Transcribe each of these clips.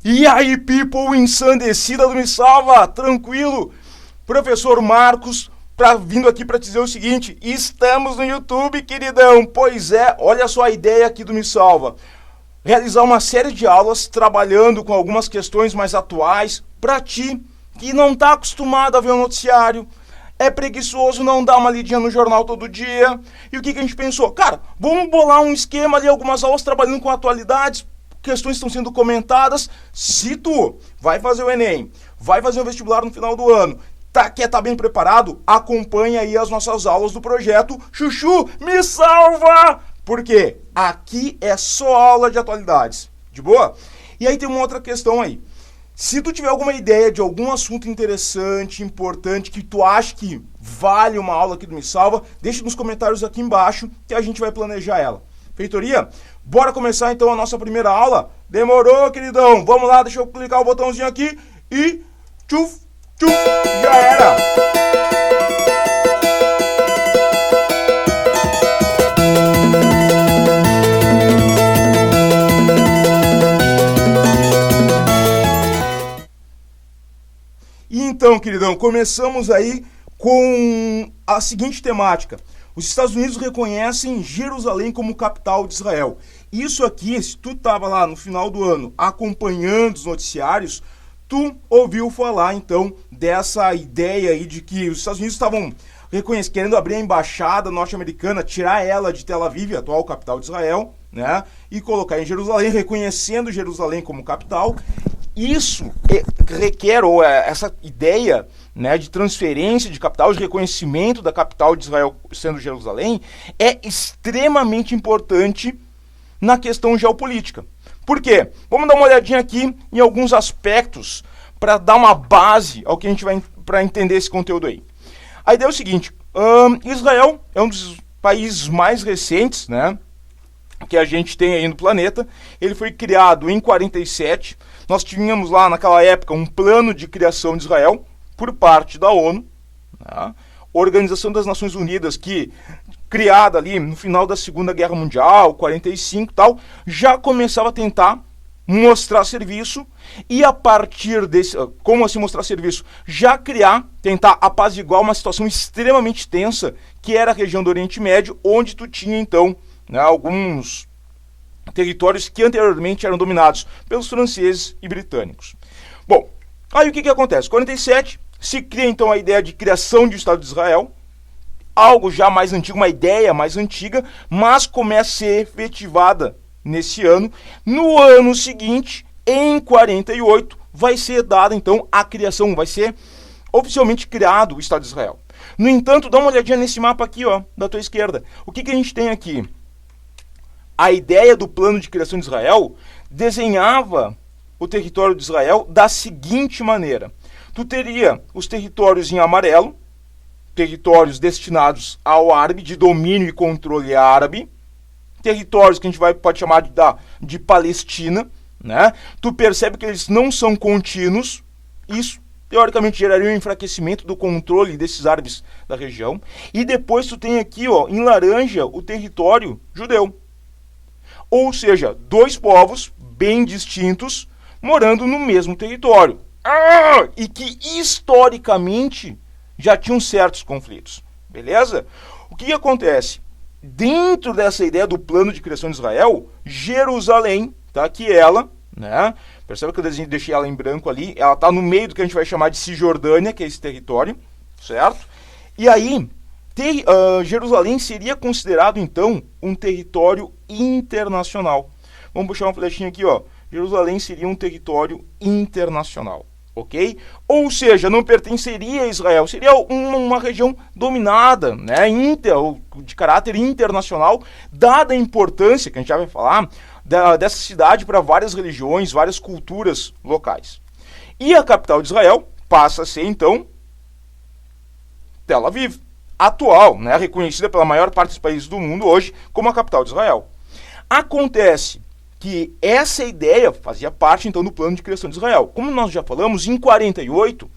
E aí, people ensandecida do Me Salva, tranquilo? Professor Marcos, vindo aqui para te dizer o seguinte, estamos no YouTube, queridão. Pois é, olha só a ideia aqui do Me Salva. Realizar uma série de aulas trabalhando com algumas questões mais atuais para ti, que não está acostumado a ver o noticiário, é preguiçoso, não dá uma lidinha no jornal todo dia. E o que a gente pensou? Cara, vamos bolar um esquema ali, algumas aulas trabalhando com atualidades, questões estão sendo comentadas. Se tu vai fazer o Enem, vai fazer o vestibular no final do ano, quer estar bem preparado, acompanha aí as nossas aulas do projeto Chuchu Me Salva! Por quê? Aqui é só aula de atualidades, de boa? E aí tem uma outra questão aí. Se tu tiver alguma ideia de algum assunto interessante, importante, que tu acha que vale uma aula aqui do Me Salva, deixa nos comentários aqui embaixo que a gente vai planejar ela. Feitoria? Bora começar então a nossa primeira aula? Demorou, queridão? Vamos lá, deixa eu clicar o botãozinho aqui e tchuf, tchuf, já era! Então, queridão, começamos aí com a seguinte temática. Os Estados Unidos reconhecem Jerusalém como capital de Israel. Isso aqui, se tu estava lá no final do ano acompanhando os noticiários, tu ouviu falar, então, dessa ideia aí de que os Estados Unidos estavam querendo abrir a embaixada norte-americana, tirar ela de Tel Aviv, a atual capital de Israel, né, e colocar em Jerusalém, reconhecendo Jerusalém como capital. Isso requer, ou essa ideia, né, de transferência de capital, de reconhecimento da capital de Israel sendo Jerusalém, é extremamente importante na questão geopolítica. Por quê? Vamos dar uma olhadinha aqui em alguns aspectos para dar uma base ao que a gente vai para entender esse conteúdo aí. A ideia é o seguinte, Israel é um dos países mais recentes, né, que a gente tem aí no planeta. Ele foi criado em 47. Nós tínhamos lá naquela época um plano de criação de Israel por parte da ONU, né? Organização das Nações Unidas, que criada ali no final da Segunda Guerra Mundial, 45 e tal, já começava a tentar mostrar serviço e a partir desse, como assim mostrar serviço? Já tentar apaziguar uma situação extremamente tensa que era a região do Oriente Médio, onde tu tinha então, né, alguns territórios que anteriormente eram dominados pelos franceses e britânicos. Bom, aí o que acontece? Em 47 se cria então a ideia de criação de Estado de Israel, algo já mais antigo, uma ideia mais antiga, mas começa a ser efetivada nesse ano. No ano seguinte, em 48, vai ser dada então a criação, vai ser oficialmente criado o Estado de Israel. No entanto, dá uma olhadinha nesse mapa aqui, ó, da tua esquerda. O que a gente tem aqui? A ideia do plano de criação de Israel desenhava o território de Israel da seguinte maneira. Tu teria os territórios em amarelo, territórios destinados ao árabe, de domínio e controle árabe, territórios que a gente pode chamar de Palestina, né? Tu percebe que eles não são contínuos, isso teoricamente geraria um enfraquecimento do controle desses árabes da região. E depois tu tem aqui, ó, em laranja, o território judeu. Ou seja, dois povos bem distintos morando no mesmo território. E que historicamente já tinham certos conflitos. Beleza? O que acontece? Dentro dessa ideia do plano de criação de Israel, Jerusalém, tá aqui ela, né? Percebe que eu deixei ela em branco ali, ela está no meio do que a gente vai chamar de Cisjordânia, que é esse território, certo? E aí, Jerusalém seria considerado, então, um território internacional. Vamos puxar uma flechinha aqui, ó. Jerusalém seria um território internacional, ok? Ou seja, não pertenceria a Israel, seria uma região dominada, né, de caráter internacional, dada a importância, que a gente já vai falar, dessa cidade para várias religiões, várias culturas locais. E a capital de Israel passa a ser, então, Tel Aviv, atual, né, reconhecida pela maior parte dos países do mundo hoje como a capital de Israel. Acontece que essa ideia fazia parte, então, do plano de criação de Israel. Como nós já falamos, em 48,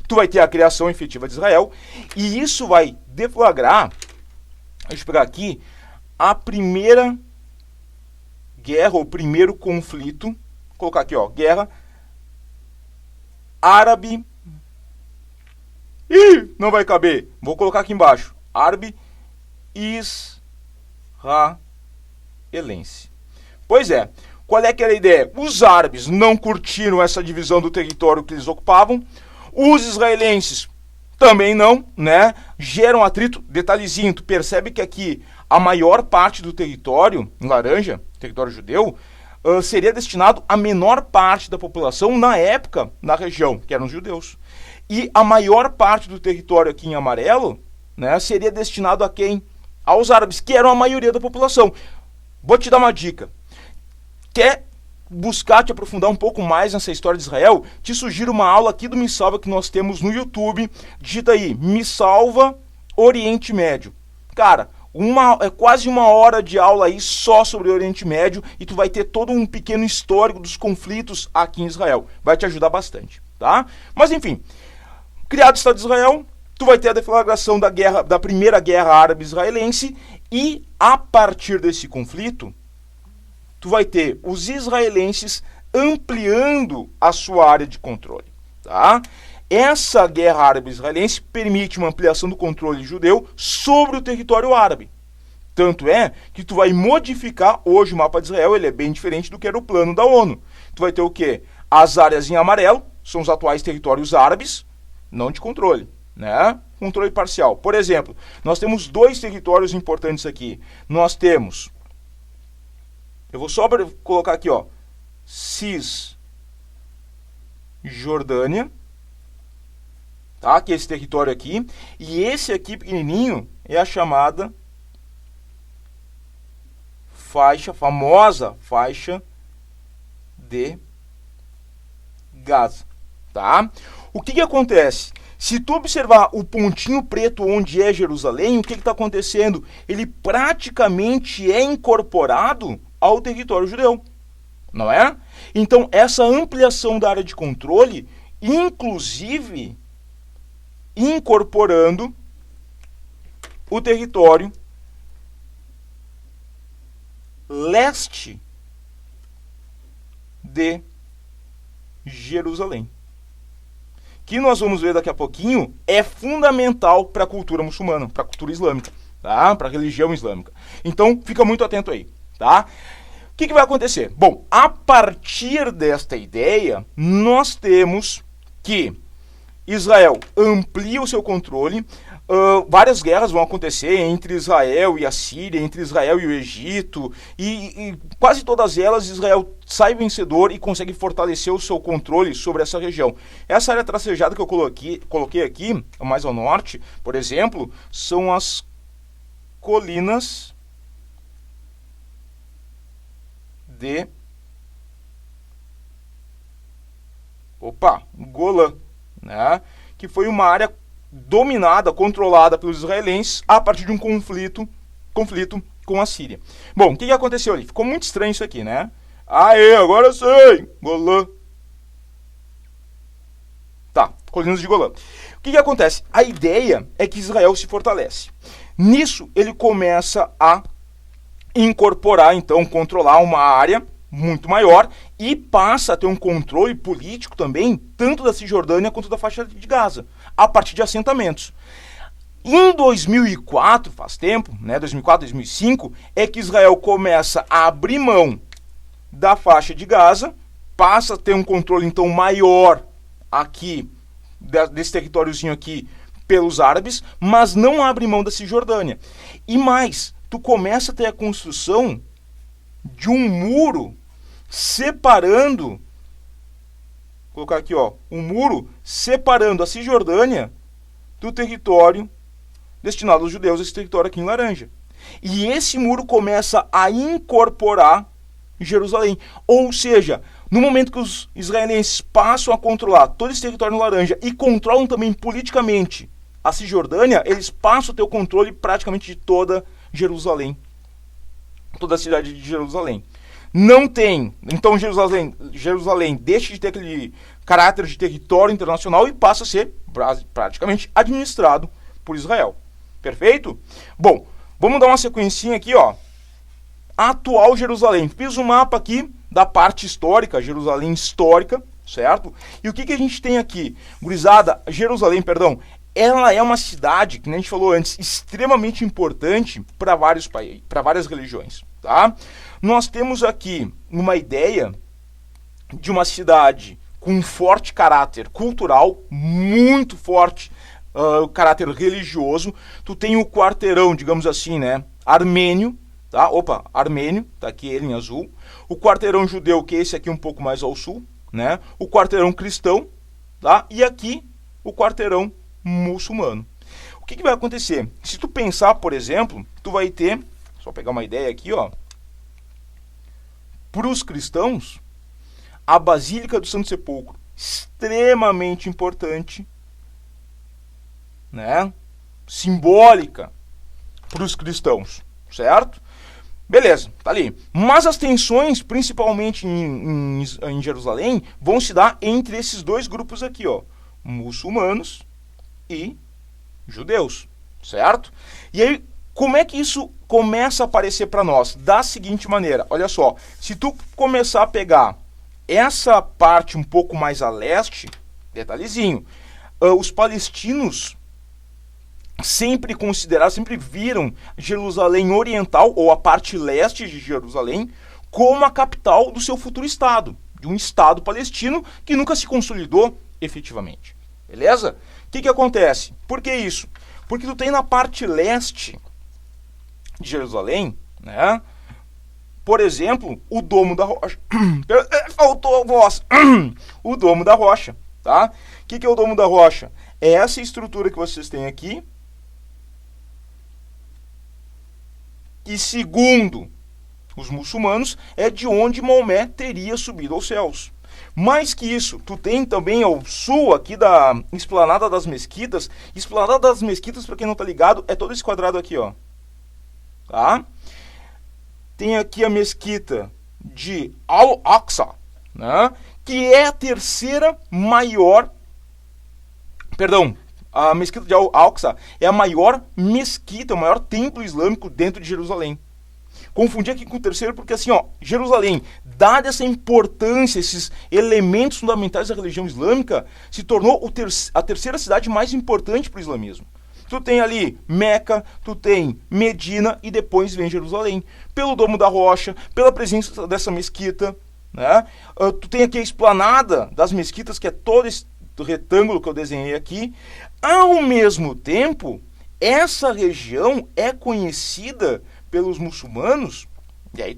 tu vai ter a criação efetiva de Israel, e isso vai deflagrar, deixa eu pegar aqui, a primeira guerra, o primeiro conflito, vou colocar aqui, ó, guerra árabe... não vai caber. Vou colocar aqui embaixo. Árabe israelense. Pois é. Qual é que era a ideia? Os árabes não curtiram essa divisão do território que eles ocupavam. Os israelenses também não, né? Geram atrito. Detalhezinho, tu percebe que aqui a maior parte do território, em laranja, território judeu, seria destinado à menor parte da população na época, na região, que eram os judeus. E a maior parte do território aqui em amarelo, né, seria destinado a quem? Aos árabes, que eram a maioria da população. Vou te dar uma dica. Quer buscar te aprofundar um pouco mais nessa história de Israel? Te sugiro uma aula aqui do Me Salva que nós temos no YouTube. Digita aí, Me Salva Oriente Médio. Cara, é quase uma hora de aula aí só sobre o Oriente Médio e tu vai ter todo um pequeno histórico dos conflitos aqui em Israel. Vai te ajudar bastante, tá? Mas enfim, criado o Estado de Israel, tu vai ter a deflagração da primeira guerra árabe-israelense e a partir desse conflito, tu vai ter os israelenses ampliando a sua área de controle, tá? Essa guerra árabe-israelense permite uma ampliação do controle judeu sobre o território árabe. Tanto é que tu vai modificar, hoje o mapa de Israel ele é bem diferente do que era o plano da ONU. Tu vai ter o quê? As áreas em amarelo, são os atuais territórios árabes, não de controle, né? Controle parcial. Por exemplo, nós temos dois territórios importantes aqui. Nós temos... Eu vou só colocar aqui, ó, Cisjordânia, tá? Que é esse território aqui. E esse aqui, pequenininho, é a chamada famosa faixa de Gaza, tá? O que acontece? Se tu observar o pontinho preto onde é Jerusalém, o que está acontecendo? Ele praticamente é incorporado ao território judeu, não é? Então, essa ampliação da área de controle, inclusive incorporando o território leste de Jerusalém, que nós vamos ver daqui a pouquinho, é fundamental para a cultura muçulmana, para a cultura islâmica, tá? Para a religião islâmica. Então, fica muito atento aí. Tá? O que vai acontecer? Bom, a partir desta ideia, nós temos que Israel amplia o seu controle, várias guerras vão acontecer entre Israel e a Síria, entre Israel e o Egito, e quase todas elas Israel sai vencedor e consegue fortalecer o seu controle sobre essa região. Essa área tracejada que eu coloquei aqui, mais ao norte, por exemplo, são as colinas de Golã, né? Que foi uma área dominada, controlada pelos israelenses a partir de um conflito com a Síria. Bom, o que aconteceu ali? Ficou muito estranho isso aqui, né? Aê, agora sei! Golã. Tá, colinas de Golã. O que acontece? A ideia é que Israel se fortalece. Nisso, ele começa a incorporar, então, controlar uma área muito maior e passa a ter um controle político também, tanto da Cisjordânia quanto da faixa de Gaza, a partir de assentamentos. Em 2004, faz tempo, né, 2004, 2005, é que Israel começa a abrir mão da faixa de Gaza, passa a ter um controle, então, maior aqui, desse territóriozinho aqui, pelos árabes, mas não abre mão da Cisjordânia. E mais, tu começa a ter a construção de um muro separando, vou colocar aqui, ó, um muro separando a Cisjordânia do território destinado aos judeus, esse território aqui em laranja. E esse muro começa a incorporar Jerusalém. Ou seja, no momento que os israelenses passam a controlar todo esse território em laranja e controlam também politicamente a Cisjordânia, eles passam a ter o controle praticamente de toda Jerusalém, toda a cidade de Jerusalém. Não tem, então Jerusalém deixa de ter aquele caráter de território internacional e passa a ser praticamente administrado por Israel. Perfeito? Bom, vamos dar uma sequencinha aqui, ó. Atual Jerusalém. Fiz um mapa aqui da parte histórica, Jerusalém histórica, certo? E o que a gente tem aqui? Gurizada, Jerusalém, perdão, ela é uma cidade, que nem a gente falou antes, extremamente importante para vários países, para várias religiões, tá? Nós temos aqui uma ideia de uma cidade com um forte caráter cultural, muito forte caráter religioso. Tu tem o quarteirão, digamos assim, né, armênio, tá? Opa, armênio, tá aqui ele em azul. O quarteirão judeu, que é esse aqui um pouco mais ao sul, né? O quarteirão cristão, tá? E aqui o quarteirão muçulmano. O que vai acontecer? Se tu pensar, por exemplo, tu vai ter, só pegar uma ideia aqui, ó, para os cristãos, a Basílica do Santo Sepulcro, extremamente importante, né? Simbólica para os cristãos, certo? Beleza, tá ali. Mas as tensões, principalmente em Jerusalém, vão se dar entre esses dois grupos aqui, ó, muçulmanos e judeus, certo? E aí, como é que isso começa a aparecer para nós? Da seguinte maneira, olha só, se tu começar a pegar essa parte um pouco mais a leste, detalhezinho, os palestinos sempre consideraram, sempre viram Jerusalém Oriental, ou a parte leste de Jerusalém, como a capital do seu futuro estado, de um estado palestino que nunca se consolidou efetivamente. Beleza? O que acontece? Por que isso? Porque tu tem na parte leste de Jerusalém, né? Por exemplo, o Domo da Rocha. Faltou a voz. O Domo da Rocha, tá? O que é o Domo da Rocha? É essa estrutura que vocês têm aqui. E segundo os muçulmanos, é de onde Maomé teria subido aos céus. Mais que isso, tu tem também ao sul aqui da Esplanada das Mesquitas. Esplanada das Mesquitas, para quem não tá ligado, é todo esse quadrado aqui, ó. Tá? Tem aqui a mesquita de Al-Aqsa, né? Que é a terceira maior... Perdão, a mesquita de Al-Aqsa é a maior mesquita, o maior templo islâmico dentro de Jerusalém. Confundi aqui com o terceiro porque assim, ó, Jerusalém, dada essa importância, esses elementos fundamentais da religião islâmica, se tornou a terceira cidade mais importante para o islamismo. Tu tem ali Meca, tu tem Medina e depois vem Jerusalém. Pelo Domo da Rocha, pela presença dessa mesquita, né? Tu tem aqui a esplanada das mesquitas, que é todo esse retângulo que eu desenhei aqui. Ao mesmo tempo, essa região é conhecida pelos muçulmanos, e aí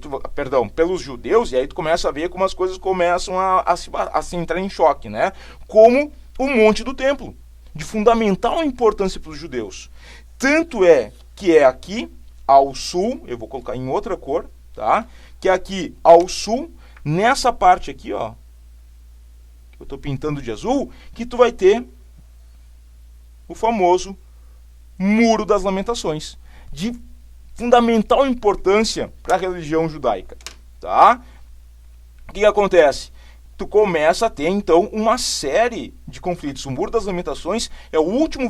pelos judeus, e aí tu começa a ver como as coisas começam a se entrar em choque, né? Como o Monte do Templo, de fundamental importância para os judeus. Tanto é que é aqui ao sul, eu vou colocar em outra cor, tá? Que é aqui ao sul, nessa parte aqui, ó, que eu estou pintando de azul, que tu vai ter o famoso Muro das Lamentações, de fundamental importância para a religião judaica, tá? O que acontece? Tu começa a ter, então, uma série de conflitos. O Muro das Lamentações é o último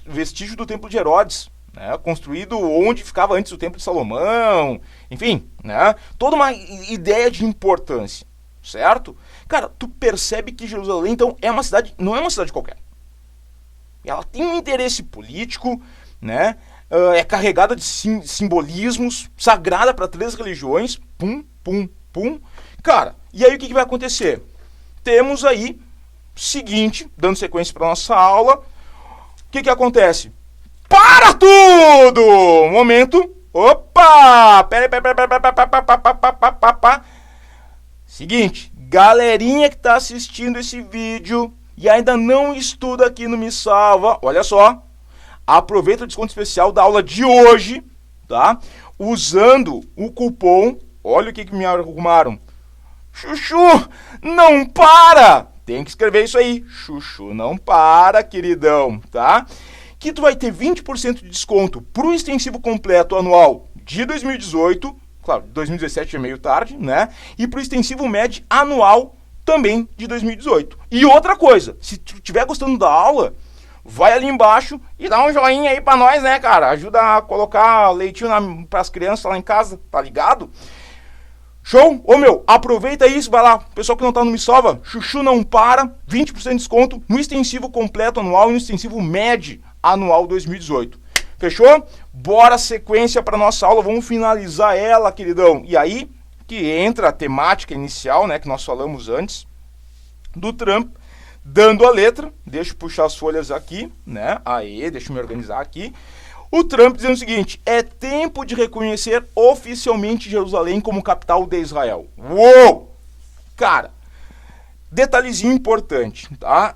vestígio do Templo de Herodes, né? Construído onde ficava antes o Templo de Salomão, enfim, né? Toda uma ideia de importância, certo? Cara, tu percebe que Jerusalém, então, é uma cidade, não é uma cidade qualquer. Ela tem um interesse político, né? É carregada de simbolismos, sagrada para 3 religiões, pum, pum, pum. Cara, e aí o que vai acontecer? Temos aí, seguinte, dando sequência para nossa aula, o que acontece? Para tudo! Momento. Opa! Pera. Seguinte, galerinha que está assistindo esse vídeo e ainda não estuda aqui no Me Salva, olha só. Aproveita o desconto especial da aula de hoje, tá? Usando o cupom, olha o que me arrumaram. Chuchu, não para! Tem que escrever isso aí. Chuchu, não para, queridão, tá? Que tu vai ter 20% de desconto pro extensivo completo anual de 2018, claro, 2017 é meio tarde, né? E pro extensivo médio anual também de 2018. E outra coisa, se tu estiver gostando da aula, vai ali embaixo e dá um joinha aí pra nós, né, cara? Ajuda a colocar leitinho pras crianças lá em casa, tá ligado? Show? Ô meu, aproveita isso, vai lá. Pessoal que não tá no Me Salva, Chuchu não para, 20% de desconto no extensivo completo anual e no extensivo MED anual 2018. Fechou? Bora sequência para nossa aula, vamos finalizar ela, queridão. E aí que entra a temática inicial, né, que nós falamos antes, do Trump, dando a letra. Deixa eu puxar as folhas aqui, né? Aí, deixa eu me organizar aqui. O Trump dizendo o seguinte: é tempo de reconhecer oficialmente Jerusalém como capital de Israel. Uou! Cara, detalhezinho importante, tá?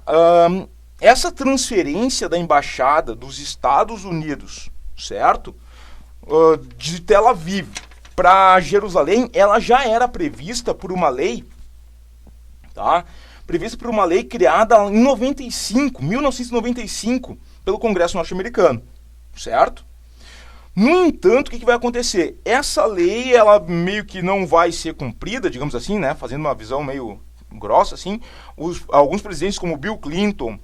Essa transferência da embaixada dos Estados Unidos, certo? De Tel Aviv para Jerusalém, ela já era prevista por uma lei, tá? Prevista por uma lei criada em 1995, pelo Congresso norte-americano. Certo? No entanto, o que vai acontecer? Essa lei, ela meio que não vai ser cumprida, digamos assim, né? Fazendo uma visão meio grossa, assim. Alguns presidentes como Bill Clinton,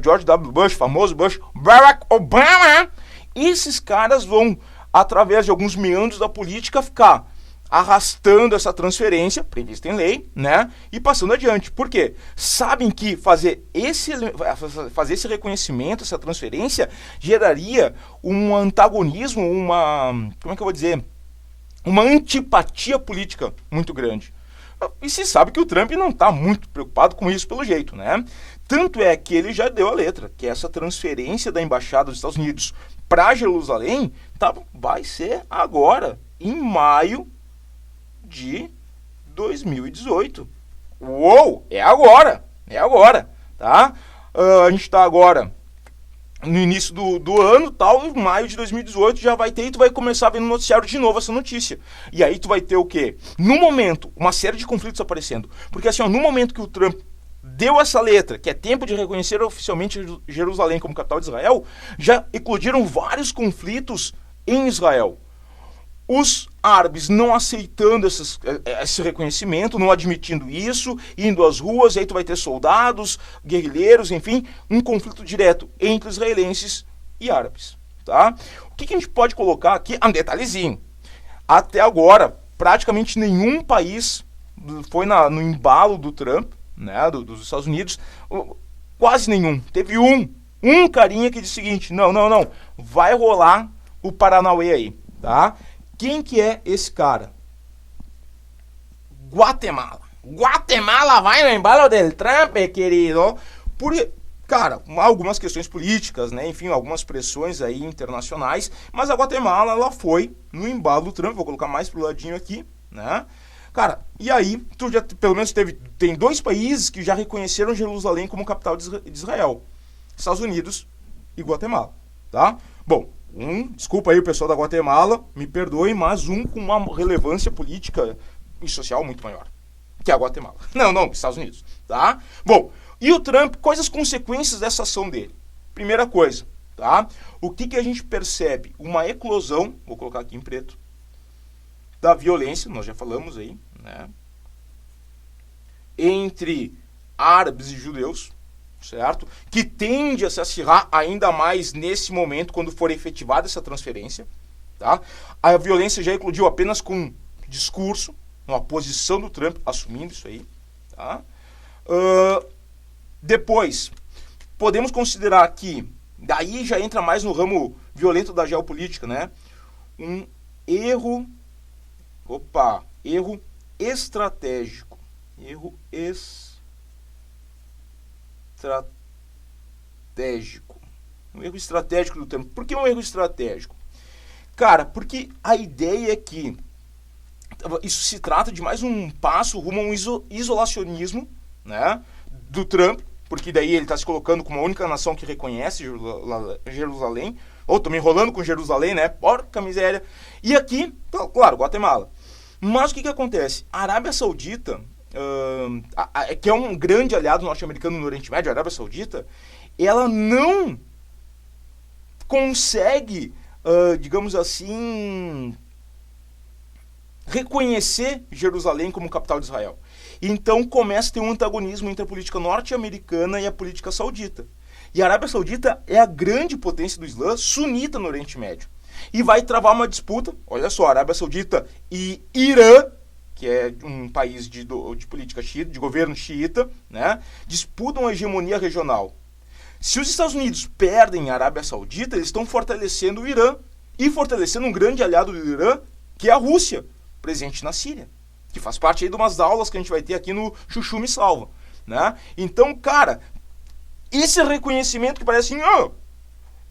George W. Bush, famoso Bush, Barack Obama, esses caras vão, através de alguns meandros da política, ficar arrastando essa transferência, prevista em lei, né, e passando adiante. Por quê? Sabem que fazer esse reconhecimento, essa transferência, geraria um antagonismo, como é que eu vou dizer? Uma antipatia política muito grande. E se sabe que o Trump não está muito preocupado com isso, pelo jeito, né? Tanto é que ele já deu a letra, que essa transferência da embaixada dos Estados Unidos para Jerusalém vai ser agora, em maio de 2018. Uou! É agora, tá? A gente está agora no início do ano, tal, em maio de 2018 já vai ter, e tu vai começar a ver no noticiário de novo essa notícia. E aí tu vai ter o quê? No momento, uma série de conflitos aparecendo. Porque assim, no momento que o Trump deu essa letra, que é tempo de reconhecer oficialmente Jerusalém como capital de Israel, já eclodiram vários conflitos em Israel. Os árabes não aceitando esse reconhecimento, não admitindo isso, indo às ruas, e aí tu vai ter soldados, guerrilheiros, enfim, um conflito direto entre israelenses e árabes, tá? O que a gente pode colocar aqui? Um detalhezinho. Até agora, praticamente nenhum país foi no embalo do Trump, né, dos Estados Unidos, quase nenhum. Teve um carinha que disse o seguinte: não, vai rolar o Paranauê aí, tá? Quem que é esse cara? Guatemala. Guatemala vai no embalo del Trump, querido. Cara, algumas questões políticas, né? Enfim, algumas pressões aí internacionais. Mas a Guatemala, ela foi no embalo do Trump. Vou colocar mais pro ladinho aqui, né? Cara, e aí, tu já pelo menos tem 2 países que já reconheceram Jerusalém como capital de Israel: Estados Unidos e Guatemala, tá? Bom, desculpa aí o pessoal da Guatemala, me perdoe, mas com uma relevância política e social muito maior, que é a Guatemala. Não, Estados Unidos, tá? Bom, e o Trump, quais as consequências dessa ação dele? Primeira coisa, tá? O que a gente percebe? Uma eclosão, vou colocar aqui em preto, da violência, nós já falamos aí, né? Entre árabes e judeus, certo? Que tende a se acirrar ainda mais nesse momento, quando for efetivada essa transferência, tá? A violência já eclodiu apenas com discurso, uma posição do Trump assumindo isso aí, tá? Depois, podemos considerar que, daí já entra mais no ramo violento da geopolítica, né? Um erro estratégico. Erro estratégico. Um erro estratégico do Trump. Por que um erro estratégico? Cara, porque a ideia é que isso se trata de mais um passo rumo a um isolacionismo, né, do Trump, porque daí ele está se colocando como a única nação que reconhece Jerusalém, ou tô me enrolando com Jerusalém, né, porca miséria. E aqui, claro, Guatemala. Mas o que acontece? A Arábia Saudita, que é um grande aliado norte-americano no Oriente Médio, a Arábia Saudita, ela não consegue, digamos assim, reconhecer Jerusalém como capital de Israel. Então começa a ter um antagonismo entre a política norte-americana e a política saudita. E a Arábia Saudita é a grande potência do Islã sunita no Oriente Médio. E vai travar uma disputa, olha só, Arábia Saudita e Irã, que é um país de política xiita, de governo xiita, né, disputam a hegemonia regional. Se os Estados Unidos perdem a Arábia Saudita, eles estão fortalecendo o Irã e fortalecendo um grande aliado do Irã, que é a Rússia, presente na Síria, que faz parte aí de umas aulas que a gente vai ter aqui no Chuchu Me Salva, né? Então, cara, esse reconhecimento que parece assim,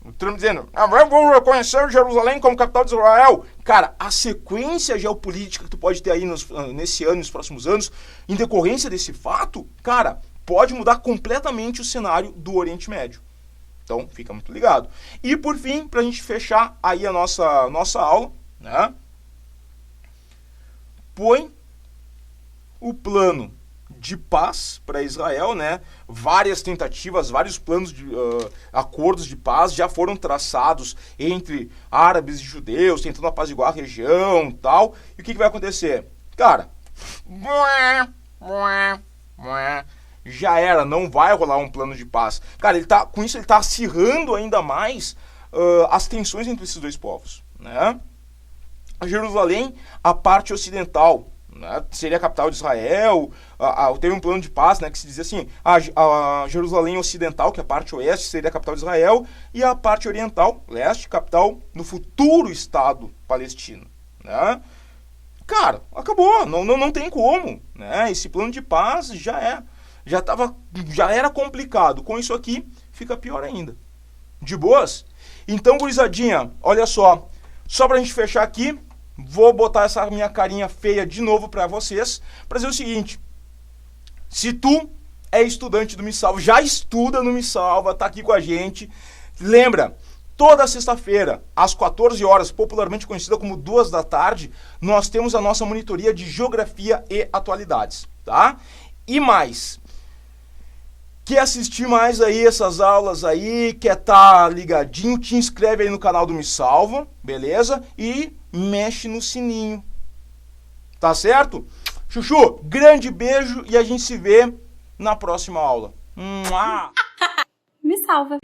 o Trump dizendo, eu vou reconhecer Jerusalém como capital de Israel. Cara, a sequência geopolítica que tu pode ter aí nesse ano e nos próximos anos, em decorrência desse fato, cara, pode mudar completamente o cenário do Oriente Médio. Então, fica muito ligado. E, por fim, pra gente fechar aí a nossa aula, né? Põe o plano de paz para Israel, né? Várias tentativas, vários planos de acordos de paz já foram traçados entre árabes e judeus, tentando apaziguar a região e tal. E o que vai acontecer? Cara, já era, não vai rolar um plano de paz. Cara, com isso ele está acirrando ainda mais as tensões entre esses dois povos, né? Jerusalém, a parte ocidental, né, seria a capital de Israel. Teve um plano de paz, né, que se dizia assim, a Jerusalém ocidental, que é a parte oeste, seria a capital de Israel, e a parte oriental, leste, capital no futuro Estado palestino, né? Cara, acabou, não tem como, né? Esse plano de paz já era complicado. Com isso aqui, fica pior ainda. De boas? Então, gurizadinha, olha só pra gente fechar aqui, vou botar essa minha carinha feia de novo pra vocês, pra dizer o seguinte: se tu é estudante do Me Salva, já estuda no Me Salva, tá aqui com a gente, lembra, toda sexta-feira, às 14 horas, popularmente conhecida como 2 da tarde, nós temos a nossa monitoria de Geografia e Atualidades, tá? E mais, quer assistir mais aí essas aulas aí, quer tá ligadinho, te inscreve aí no canal do Me Salva, beleza? E mexe no sininho, tá certo? Chuchu, grande beijo e a gente se vê na próxima aula. Me salva.